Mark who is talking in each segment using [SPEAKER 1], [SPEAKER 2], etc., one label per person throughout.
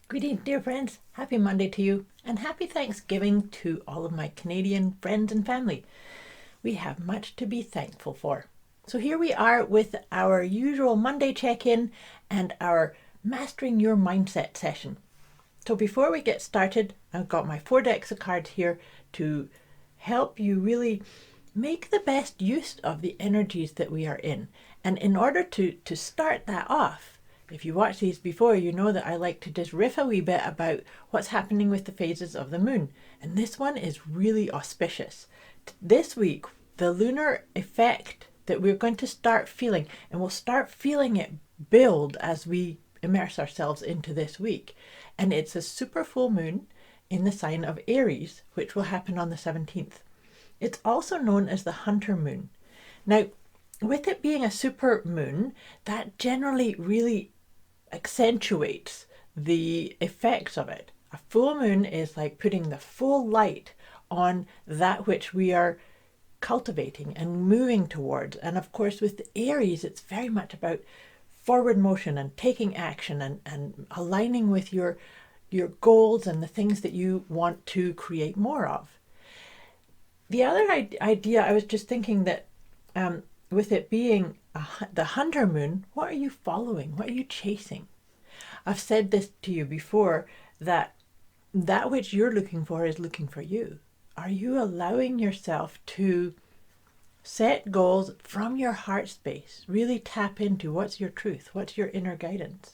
[SPEAKER 1] Greetings, dear friends. Happy Monday to you, and happy Thanksgiving to all of my Canadian friends and family. We have much to be thankful for. So here we are with our usual Monday check-in and our Mastering Your Mindset session. So before we get started, I've got my 4 decks of cards here to help you really make the best use of the energies that we are in. And in order to start that off, if you watched these before, you know that I like to just riff a wee bit about what's happening with the phases of the moon. And this one is really auspicious. This week, the lunar effect that we're going to start feeling, and we'll start feeling it build as we immerse ourselves into this week. And it's a super full moon in the sign of Aries, which will happen on the 17th. It's also known as the hunter moon. Now, with it being a super moon, that generally really accentuates the effects of it. A full moon is like putting the full light on that which we are cultivating and moving towards. And of course, with Aries, it's very much about forward motion and taking action and aligning with your goals and the things that you want to create more of. The other idea, I was just thinking that with it being the hunter moon, what are you following? What are you chasing? I've said this to you before, that which you're looking for is looking for you. Are you allowing yourself to set goals from your heart space? Really tap into what's your truth, what's your inner guidance?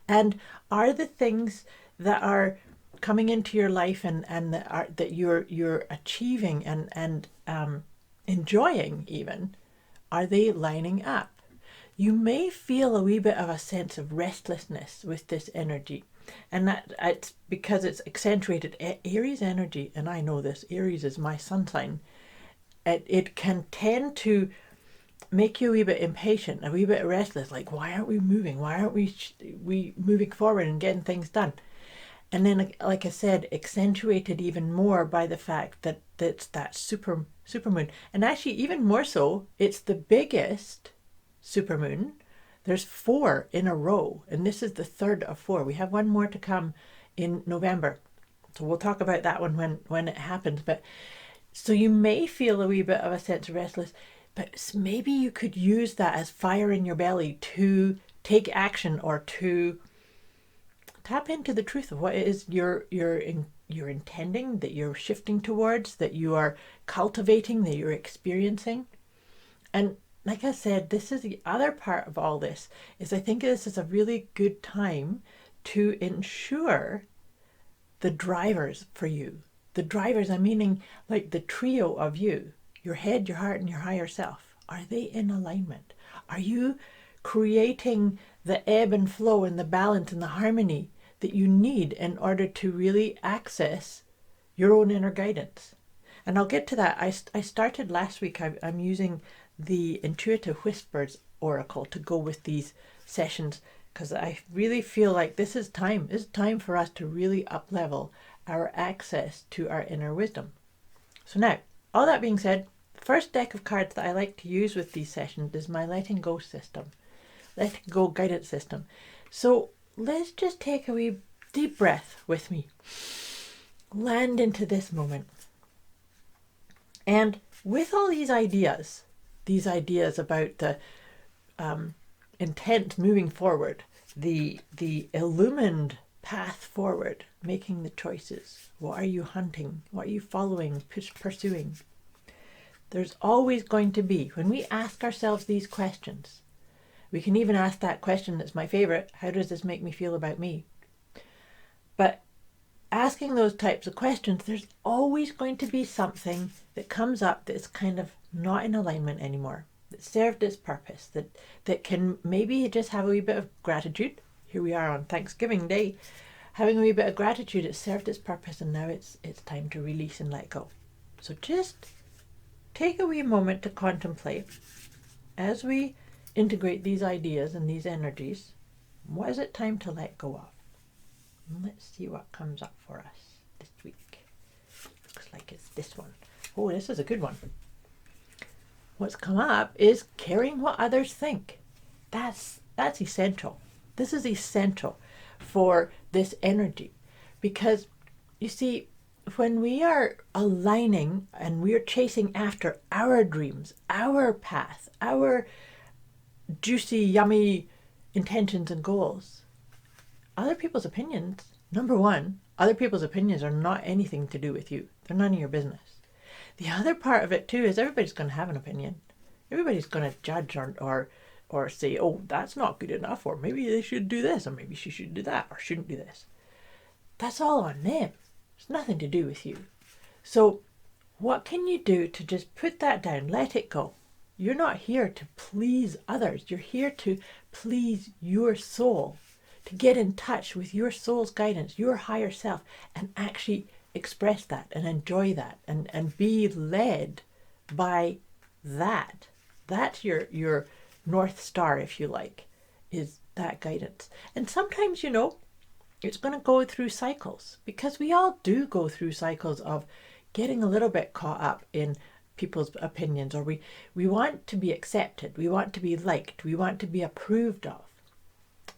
[SPEAKER 1] And are the things that are coming into your life and that you're achieving and enjoying even, are they lining up? You may feel a wee bit of a sense of restlessness with this energy, and that it's because it's accentuated. Aries energy, and I know this, Aries is my sun sign. It can tend to make you a wee bit impatient, a wee bit restless, like why aren't we moving? Why aren't we moving forward and getting things done? And then, like I said, accentuated even more by the fact that it's that supermoon. And actually, even more so, it's the biggest supermoon. There's 4 in a row, and this is the 3rd of 4. We have one more to come in November. So we'll talk about that one when it happens. But so you may feel a wee bit of a sense of restless, but maybe you could use that as fire in your belly to take action or to tap into the truth of what it is you're intending, that you're shifting towards, that you are cultivating, that you're experiencing. And like I said, this is the other part of all this, is I think this is a really good time to ensure the drivers for you. The drivers, I'm meaning like the trio of you, your head, your heart, and your higher self. Are they in alignment? Are you creating the ebb and flow and the balance and the harmony that you need in order to really access your own inner guidance? And I'll get to that. I started last week, I'm using the Intuitive Whispers Oracle to go with these sessions, because I really feel like this is time. It's time for us to really up-level our access to our inner wisdom. So now, all that being said, first deck of cards that I like to use with these sessions is my letting go system. Letting go guidance system. So let's just take a wee deep breath with me. Land into this moment. And with all these ideas about the intent moving forward, the illumined path forward, making the choices. What are you hunting? What are you following, pursuing? There's always going to be, when we ask ourselves these questions, we can even ask that question that's my favorite, how does this make me feel about me? But asking those types of questions, there's always going to be something that comes up that's kind of not in alignment anymore, that served its purpose, that can maybe just have a wee bit of gratitude. Here we are on Thanksgiving Day, having a wee bit of gratitude. It served its purpose, and now it's time to release and let go. So just take a wee moment to contemplate as we integrate these ideas and these energies. What is it time to let go of? And let's see what comes up for us this week. Looks like it's this one. Oh, this is a good one. What's come up is caring what others think. That's essential. This is essential for this energy. Because you see, when we are aligning and we're chasing after our dreams, our path, our juicy, yummy intentions and goals, other people's opinions, number one, other people's opinions are not anything to do with you. They're none of your business. The other part of it too is everybody's going to have an opinion. Everybody's going to judge or say, oh, that's not good enough, or maybe they should do this, or maybe she should do that, or shouldn't do this. That's all on them. It's nothing to do with you. So what can you do to just put that down, let it go? You're not here to please others. You're here to please your soul, to get in touch with your soul's guidance, your higher self, and actually express that and enjoy that and be led by that. That's your North Star, if you like, is that guidance. And sometimes, it's going to go through cycles, because we all do go through cycles of getting a little bit caught up in people's opinions, or we want to be accepted, we want to be liked, we want to be approved of.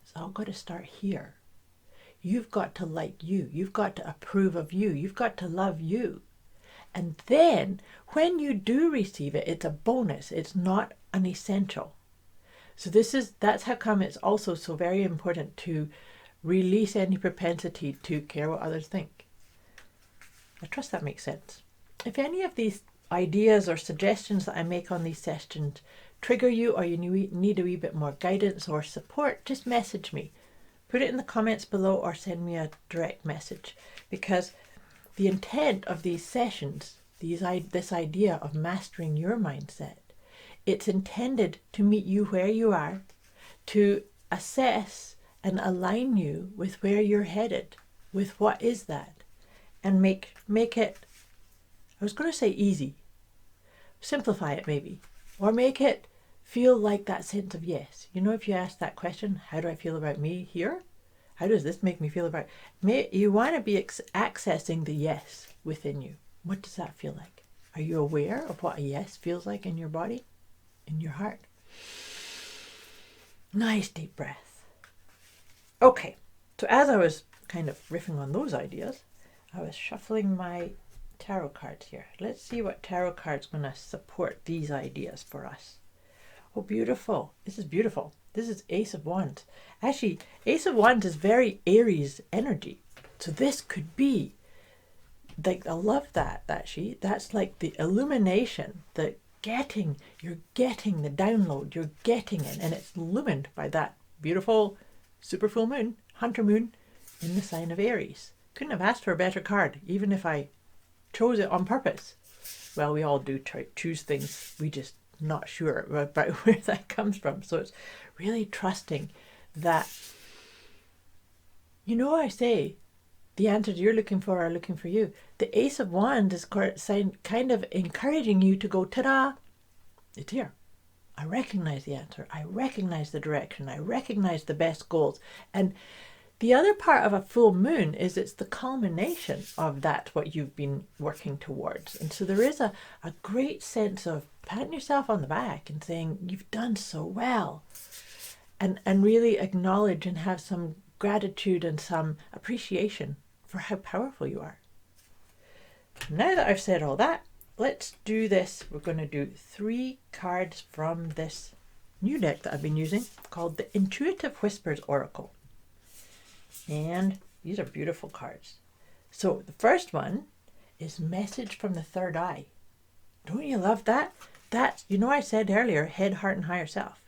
[SPEAKER 1] It's all got to start here. You've got to like you, you've got to approve of you, you've got to love you. And then when you do receive it, it's a bonus, it's not an essential. So that's how come it's also so very important to release any propensity to care what others think. I trust that makes sense. If any of these ideas or suggestions that I make on these sessions trigger you, or you need a wee bit more guidance or support, just message me. Put it in the comments below or send me a direct message, because the intent of these sessions, this idea of mastering your mindset, it's intended to meet you where you are, to assess and align you with where you're headed, with what is that, and make it, I was going to say easy, simplify it maybe, or make it feel like that sense of yes. If you ask that question, how do I feel about me here? How does this make me feel about you want to be accessing the yes within you. What does that feel like? Are you aware of what a yes feels like in your body, in your heart? Nice deep breath. Okay, so as I was kind of riffing on those ideas, I was shuffling my tarot cards here. Let's see what tarot card's going to support these ideas for us. Oh, beautiful. This is beautiful. This is Ace of Wands. Actually, Ace of Wands is very Aries energy. So this could be, like, I love that actually. That's like the illumination, you're getting the download, you're getting it, and it's illumined by that beautiful super full moon, hunter moon, in the sign of Aries. Couldn't have asked for a better card, even if I chose it on purpose. Well, we all do choose things, we just not sure about where that comes from. So it's really trusting that, I say the answers you're looking for are looking for you. The Ace of Wands is kind of encouraging you to go, ta-da, it's here. I recognize the answer. I recognize the direction. I recognize the best goals. And the other part of a full moon is it's the culmination of that, what you've been working towards. And so there is a great sense of patting yourself on the back and saying, you've done so well. And really acknowledge and have some gratitude and some appreciation for how powerful you are. Now that I've said all that, let's do this. We're going to do 3 cards from this new deck that I've been using called the Intuitive Whispers Oracle. And these are beautiful cards. So the first one is Message from the Third Eye. Don't you love that? That's, I said earlier, head, heart, and higher self.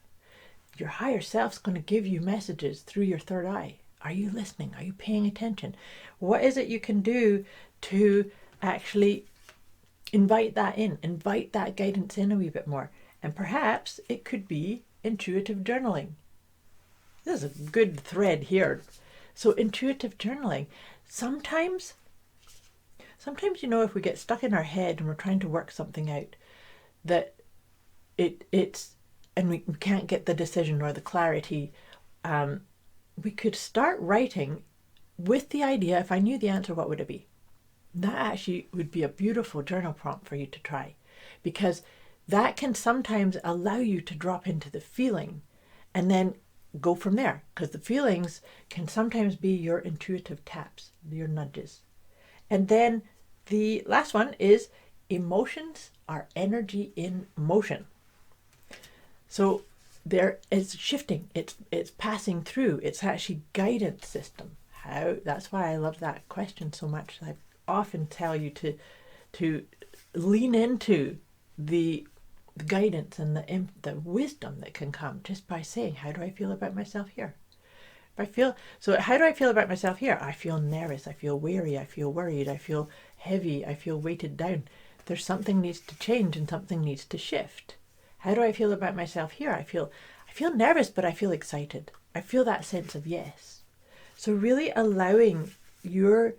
[SPEAKER 1] Your higher self's going to give you messages through your third eye. Are you listening? Are you paying attention? What is it you can do to actually invite that in, invite that guidance in a wee bit more? And perhaps it could be intuitive journaling. This is a good thread here. So intuitive journaling, sometimes, if we get stuck in our head and we're trying to work something out, that and we can't get the decision or the clarity, we could start writing with the idea, if I knew the answer, what would it be? That actually would be a beautiful journal prompt for you to try, because that can sometimes allow you to drop into the feeling, and then go from there, because the feelings can sometimes be your intuitive taps, your nudges. And then the last one is emotions are energy in motion. So there it's shifting, it's passing through, it's actually guidance system. How That's why I love that question so much. I often tell you to lean into the guidance and the wisdom that can come just by saying, how do I feel about myself here? How do I feel about myself here? I feel nervous, I feel weary, I feel worried, I feel heavy, I feel weighted down. There's something needs to change and something needs to shift. How do I feel about myself here? I feel nervous, but I feel excited. I feel that sense of yes. So really allowing your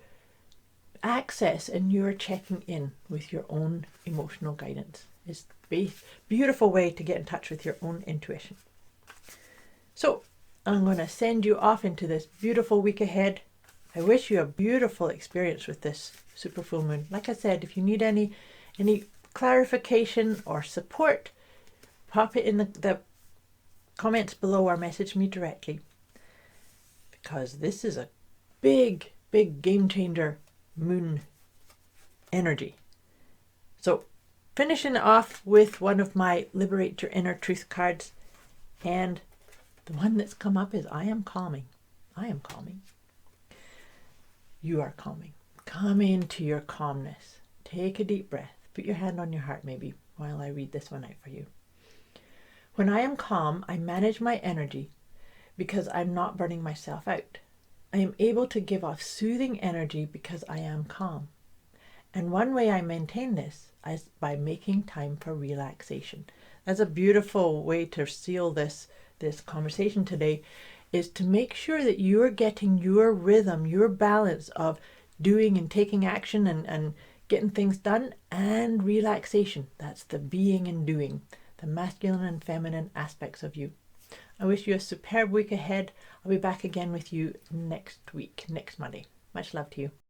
[SPEAKER 1] access and your checking in with your own emotional guidance is a beautiful way to get in touch with your own intuition. So I'm going to send you off into this beautiful week ahead. I wish you a beautiful experience with this super full moon. Like I said, if you need any clarification or support, pop it in the comments below or message me directly, because this is a big game changer moon energy. So finishing off with one of my Liberate Your Inner Truth cards, and the one that's come up is I am calming. I am calming. You are calming. Come into your calmness. Take a deep breath. Put your hand on your heart maybe while I read this one out for you. When I am calm, I manage my energy because I'm not burning myself out. I am able to give off soothing energy because I am calm. And one way I maintain this is by making time for relaxation. That's a beautiful way to seal this conversation today, is to make sure that you're getting your rhythm, your balance of doing and taking action and getting things done, and relaxation. That's the being and doing, the masculine and feminine aspects of you. I wish you a superb week ahead. I'll be back again with you next week, next Monday. Much love to you.